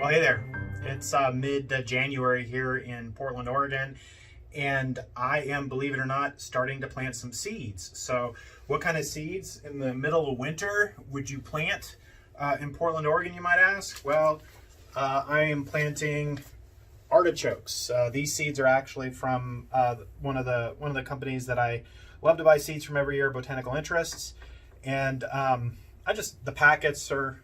Well, hey there. It's mid-January here in Portland, Oregon, and I am, believe it or not, starting to plant some seeds. So what kind of seeds in the middle of winter would you plant in Portland, Oregon, you might ask? Well, I am planting artichokes. These seeds are actually from one of the companies that I love to buy seeds from every year, Botanical Interests. And the packets are,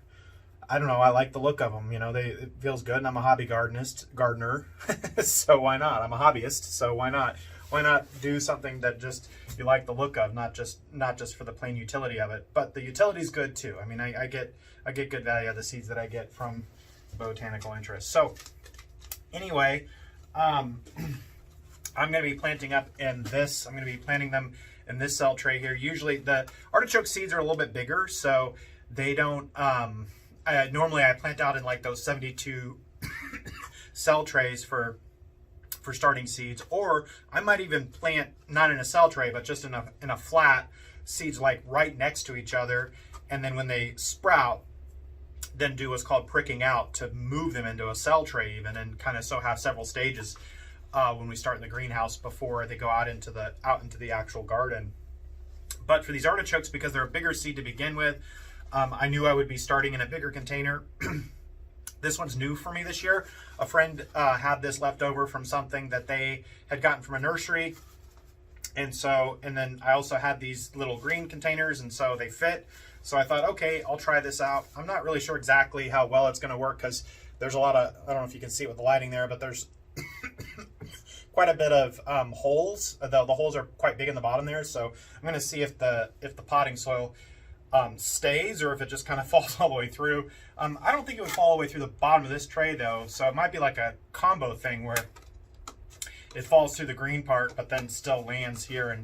I don't know, I like the look of them. You know, it feels good, and I'm a hobby gardener, so why not? I'm a hobbyist, so why not? Why not do something that just you like the look of, not just for the plain utility of it, but the utility's good too. I mean, I get good value out of the seeds that I get from Botanical Interest. So anyway, I'm going to be planting up in this. I'm going to be planting them in this cell tray here. Usually the artichoke seeds are a little bit bigger, so they don't. Normally I plant out in like those 72 cell trays for starting seeds, or I might even plant not in a cell tray, but just in a flat, seeds like right next to each other, and then when they sprout, then do what's called pricking out to move them into a cell tray even, and kind of so have several stages when we start in the greenhouse before they go out into the actual garden. But for these artichokes, because they're a bigger seed to begin with, I knew I would be starting in a bigger container. This one's new for me this year. A friend had this left over from something that they had gotten from a nursery. And then I also had these little green containers, and so they fit. So I thought, okay, I'll try this out. I'm not really sure exactly how well it's going to work because there's a lot of, I don't know if you can see it with the lighting there, but there's quite a bit of holes. The holes are quite big in the bottom there. So I'm going to see if the potting soil stays or if it just kind of falls all the way through. I don't think it would fall all the way through the bottom of this tray though, so it might be like a combo thing where it falls through the green part but then still lands here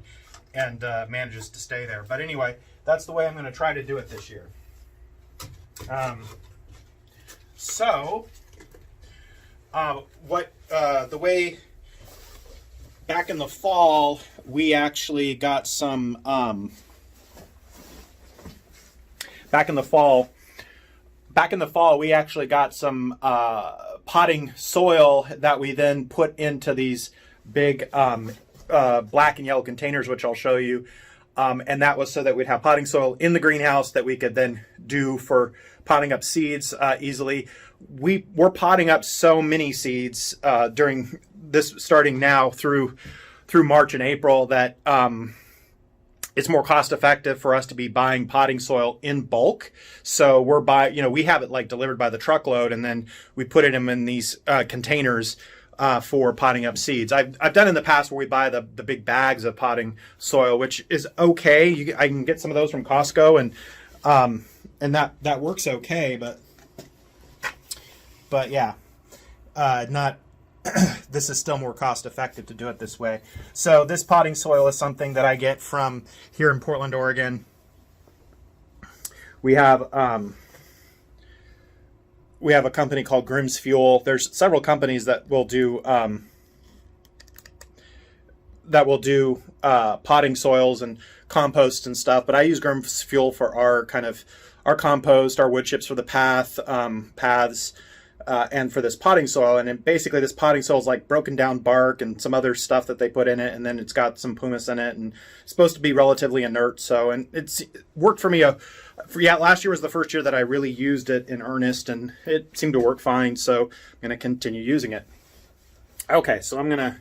and manages to stay there. But anyway, that's the way I'm going to try to do it this year. The way back in the fall we actually got some Back in the fall, we actually got some potting soil that we then put into these big black and yellow containers, which I'll show you. And that was so that we'd have potting soil in the greenhouse that we could then do for potting up seeds easily. We're potting up so many seeds during this, starting now through March and April, that it's more cost effective for us to be buying potting soil in bulk. So we have it like delivered by the truckload, and then we put it in these containers for potting up seeds. I've done in the past where we buy the big bags of potting soil, which is okay. I can get some of those from Costco, and that works okay. But yeah, not. This is still more cost effective to do it this way. So this potting soil is something that I get from here in Portland, Oregon. We have a company called Grimm's Fuel. There's several companies that will do potting soils and compost and stuff, but I use Grimm's Fuel for our compost, our wood chips for the paths. And for this potting soil, and basically this potting soil is like broken down bark and some other stuff that they put in it, and then it's got some pumice in it, and it's supposed to be relatively inert. So, and it's worked for me. Last year was the first year that I really used it in earnest, and it seemed to work fine. So I'm going to continue using it. Okay, so I'm going to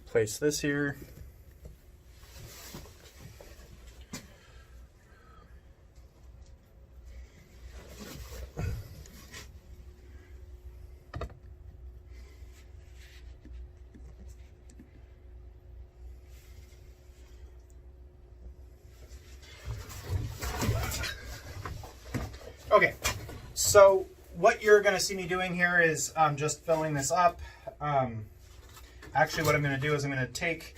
place this here. Okay, so what you're going to see me doing here is just filling this up. Actually, what I'm going to do is I'm going to take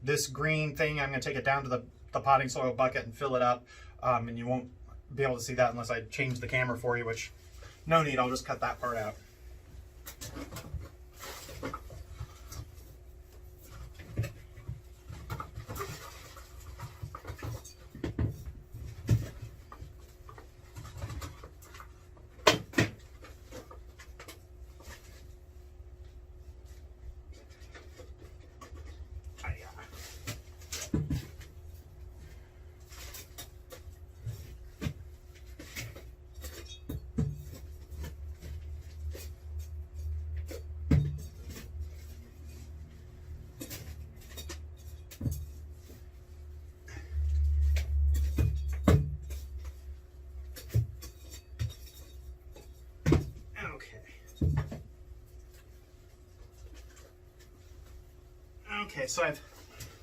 this green thing, I'm going to take it down to the potting soil bucket and fill it up. And you won't be able to see that unless I change the camera for you, which no need, I'll just cut that part out. Okay, so I've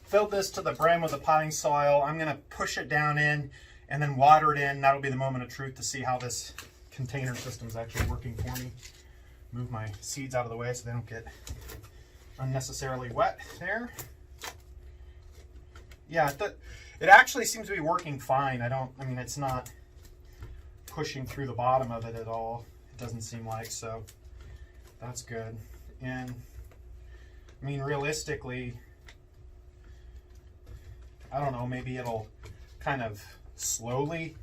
filled this to the brim with the potting soil. I'm gonna push it down in and then water it in. That'll be the moment of truth to see how this container system is actually working for me. Move my seeds out of the way so they don't get unnecessarily wet there. Yeah, it actually seems to be working fine. I mean, it's not pushing through the bottom of it at all. It doesn't seem like, so that's good. And I mean, realistically, I don't know, maybe it'll kind of slowly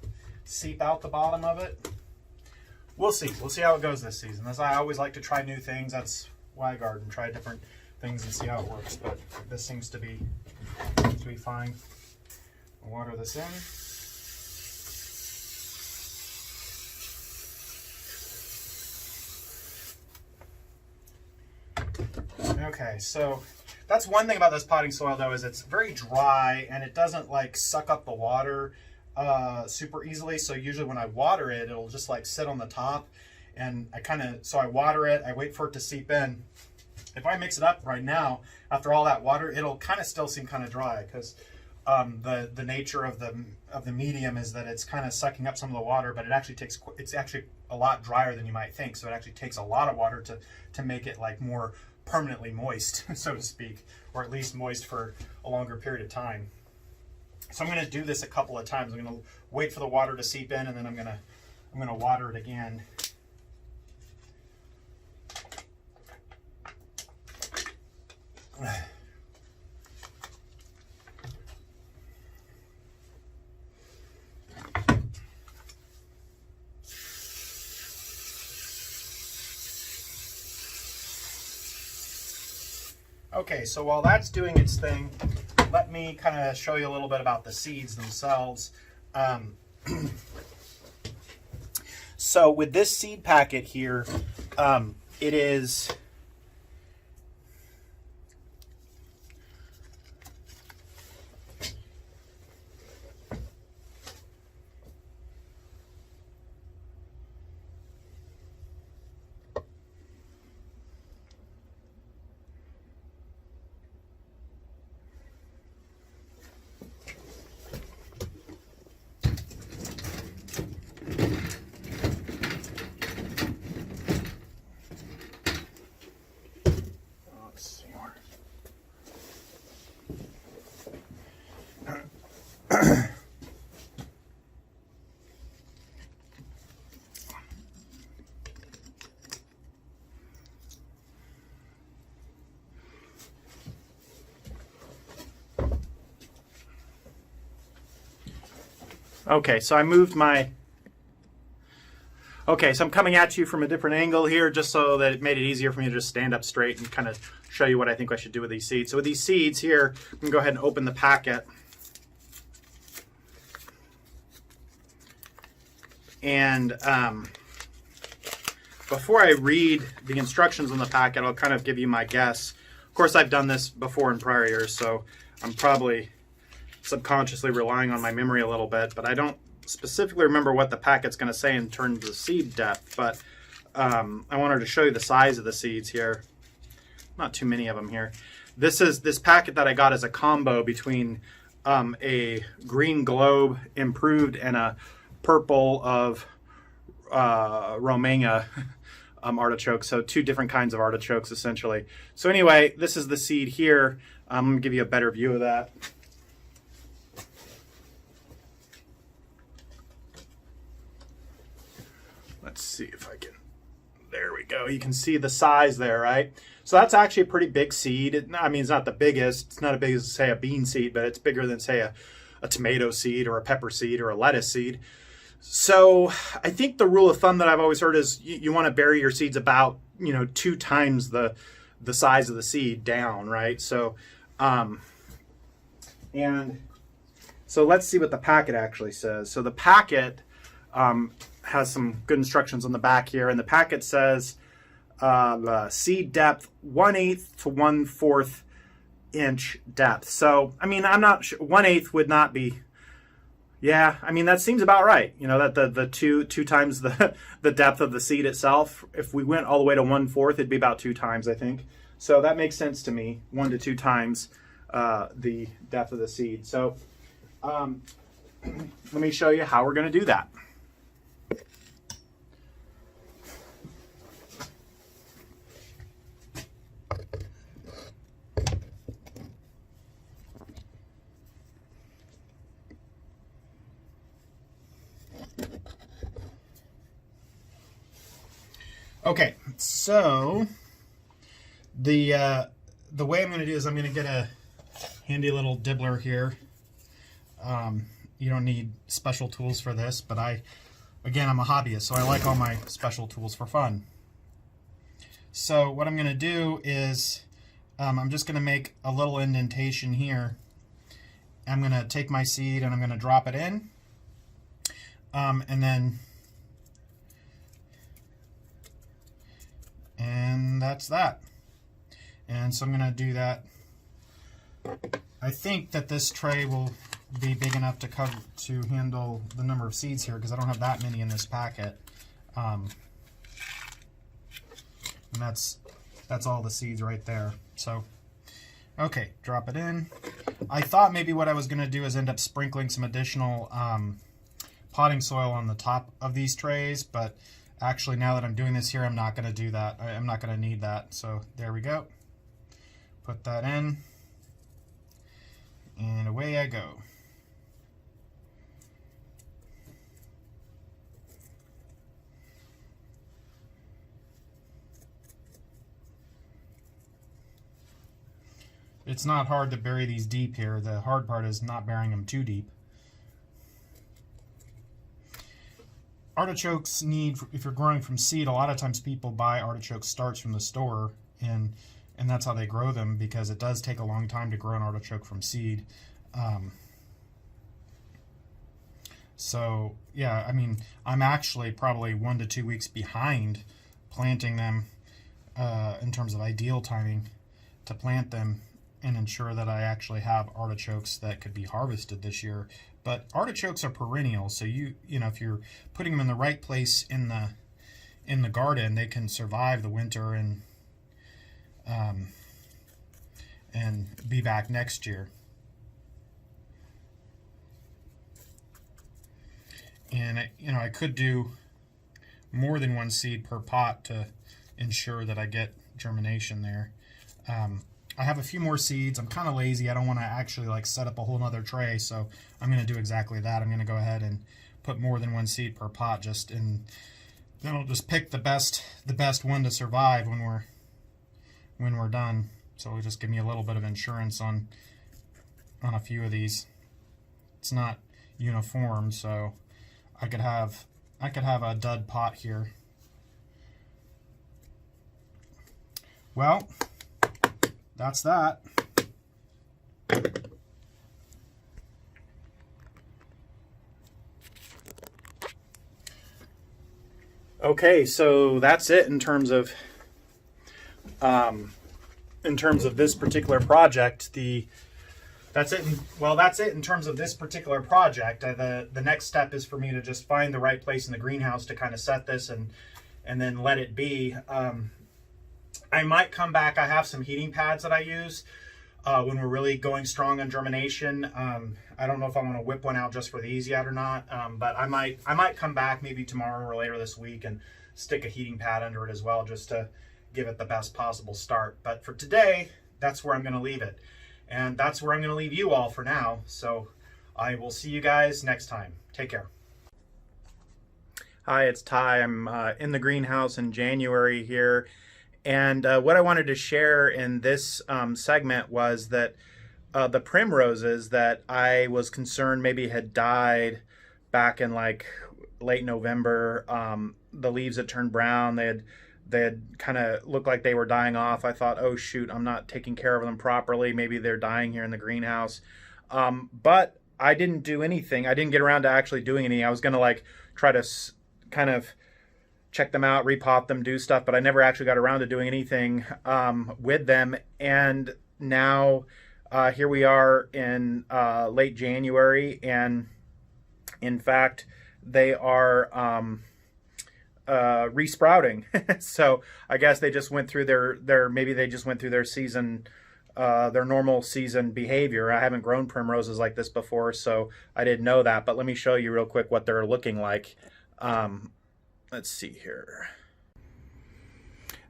seep out the bottom of it. We'll see. We'll see how it goes this season. As I always like to try new things. That's why I garden, try different things and see how it works. But this seems to be fine. I'll water this in. Okay, so that's one thing about this potting soil though, is it's very dry and it doesn't like suck up the water super easily. So usually when I water it, it'll just like sit on the top, and so I water it, I wait for it to seep in. If I mix it up right now, after all that water, it'll kind of still seem kind of dry, because the nature of the medium is that it's kind of sucking up some of the water, but it's actually a lot drier than you might think. So it actually takes a lot of water to make it like more permanently moist, so to speak, or at least moist for a longer period of time. So I'm going to do this a couple of times. I'm going to wait for the water to seep in, and then I'm going to water it again. Okay, so while that's doing its thing, let me kind of show you a little bit about the seeds themselves. So with this seed packet here, it is okay, so I moved my... Okay, so I'm coming at you from a different angle here, just so that it made it easier for me to just stand up straight and kind of show you what I think I should do with these seeds. So with these seeds here, I'm going to go ahead and open the packet. And before I read the instructions on the packet, I'll kind of give you my guess. Of course, I've done this before in prior years, so I'm probably subconsciously relying on my memory a little bit, but I don't specifically remember what the packet's going to say in terms of seed depth. But I wanted to show you the size of the seeds here. Not too many of them here. This packet that I got is a combo between a green globe improved and a purple of Romania artichoke. So two different kinds of artichokes essentially. So anyway, this is the seed here. I'm going to give you a better view of that. Let's see if I can, there we go. You can see the size there, right? So that's actually a pretty big seed. I mean, it's not the biggest. It's not as big as, say, a bean seed, but it's bigger than, say, a tomato seed or a pepper seed or a lettuce seed. So I think the rule of thumb that I've always heard is you want to bury your seeds about, 2 times the size of the seed down, right? So, and so let's see what the packet actually says. So the packet has some good instructions on the back here, and the packet says seed depth 1/8 to 1/4 inch depth. So I mean, I'm not sure, 1/8 would not be, yeah, I mean that seems about right, that the two times the depth of the seed itself. If we went all the way to 1/4, it'd be about 2 times, I think. So that makes sense to me, 1 to 2 times. the depth of the seed. So let me show you how we're going to do that. Okay, so the way I'm going to do is I'm going to get a handy little dibbler here. You don't need special tools for this, but again, I'm a hobbyist, so I like all my special tools for fun. So what I'm going to do is I'm just going to make a little indentation here. I'm going to take my seed and I'm going to drop it in, and that's that. And so I'm going to do that. I think that this tray will be big enough to handle the number of seeds here, because I don't have that many in this packet. And that's all the seeds right there. So, okay, drop it in. I thought maybe what I was going to do is end up sprinkling some additional potting soil on the top of these trays, but actually, now that I'm doing this here, I'm not going to do that. I'm not going to need that. So there we go. Put that in, and away I go. It's not hard to bury these deep here. The hard part is not burying them too deep. Artichokes need, if you're growing from seed, a lot of times people buy artichoke starts from the store, and that's how they grow them, because it does take a long time to grow an artichoke from seed. So yeah, I mean, I'm actually probably 1 to 2 weeks behind planting them in terms of ideal timing to plant them and ensure that I actually have artichokes that could be harvested this year. But artichokes are perennial, so you know, if you're putting them in the right place in the garden, they can survive the winter and be back next year. And I could do more than one seed per pot to ensure that I get germination there. I have a few more seeds. I'm kind of lazy. I don't want to actually like set up a whole nother tray, so I'm going to do exactly that. I'm going to go ahead and put more than one seed per pot, then I'll just pick the best one to survive when we're done. So it'll just give me a little bit of insurance on a few of these. It's not uniform, so I could have a dud pot here. Well, that's that. Okay, so that's it in terms of this particular project. That's it in terms of this particular project. The next step is for me to just find the right place in the greenhouse to kind of set this and then let it be. I might come back. I have some heating pads that I use when we're really going strong on germination. I don't know if I want to whip one out just for these yet or not, but I might come back maybe tomorrow or later this week and stick a heating pad under it as well, just to give it the best possible start. But for today, that's where I'm going to leave it. And that's where I'm going to leave you all for now. So I will see you guys next time. Take care. Hi, it's Ty. I'm in the greenhouse in January here. And what I wanted to share in this segment was that the primroses that I was concerned maybe had died back in like late November, the leaves had turned brown. They had kind of looked like they were dying off. I thought, oh shoot, I'm not taking care of them properly. Maybe they're dying here in the greenhouse. But I didn't do anything. I didn't get around to actually doing anything. I was going to like try to kind of check them out, repot them, do stuff, but I never actually got around to doing anything with them. And now here we are in late January, and in fact, they are resprouting. So I guess they just went through maybe they just went through their season their normal season behavior. I haven't grown primroses like this before, so I didn't know that. But let me show you real quick what they're looking like. Let's see here.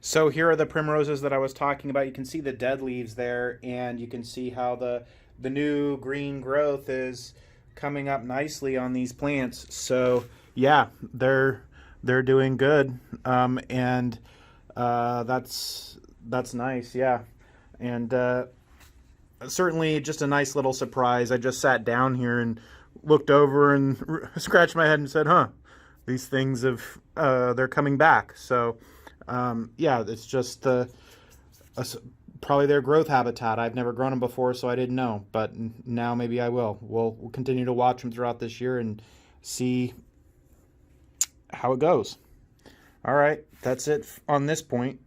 So here are the primroses that I was talking about. You can see the dead leaves there, and you can see how the new green growth is coming up nicely on these plants. So yeah, they're doing good, and that's nice. Yeah, and certainly just a nice little surprise. I just sat down here and looked over and scratched my head and said, "Huh, these things have they're coming back." So yeah, it's just probably their growth habitat. I've never grown them before, so I didn't know, but now maybe I will. We'll continue to watch them throughout this year and see how it goes. All right, that's it on this point.